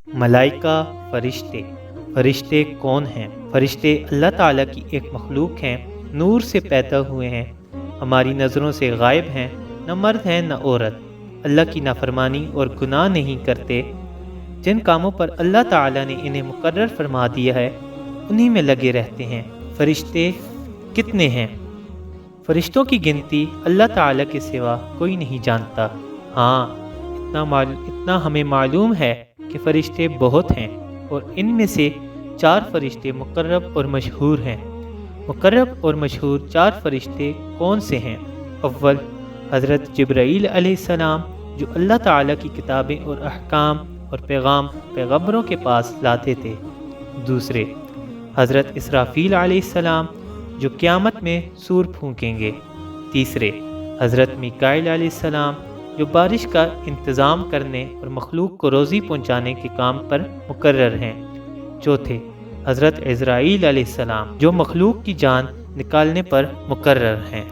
ملائکہ، فرشتے کون ہیں؟ فرشتے اللہ تعالیٰ کی ایک مخلوق ہیں، نور سے پیدا ہوئے ہیں، ہماری نظروں سے غائب ہیں، نہ مرد ہیں نہ عورت، اللہ کی نافرمانی اور گناہ نہیں کرتے، جن کاموں پر اللہ تعالیٰ نے انہیں مقرر فرما دیا ہے انہی میں لگے رہتے ہیں۔ فرشتے کتنے ہیں؟ فرشتوں کی گنتی اللہ تعالیٰ کے سوا کوئی نہیں جانتا۔ ہاں، اتنا ہمیں معلوم ہے کہ فرشتے بہت ہیں، اور ان میں سے 4 فرشتے مقرب اور مشہور ہیں۔ مقرب اور مشہور 4 فرشتے کون سے ہیں؟ اول، حضرت جبرائیل علیہ السلام، جو اللہ تعالیٰ کی کتابیں اور احکام اور پیغام پیغمبروں کے پاس لاتے تھے۔ دوسرے، حضرت اسرافیل علیہ السلام، جو قیامت میں سور پھونکیں گے۔ تیسرے، حضرت میکائیل علیہ السلام، جو بارش کا انتظام کرنے اور مخلوق کو روزی پہنچانے کے کام پر مقرر ہیں۔ چوتھے، حضرت عزرائیل علیہ السلام، جو مخلوق کی جان نکالنے پر مقرر ہیں۔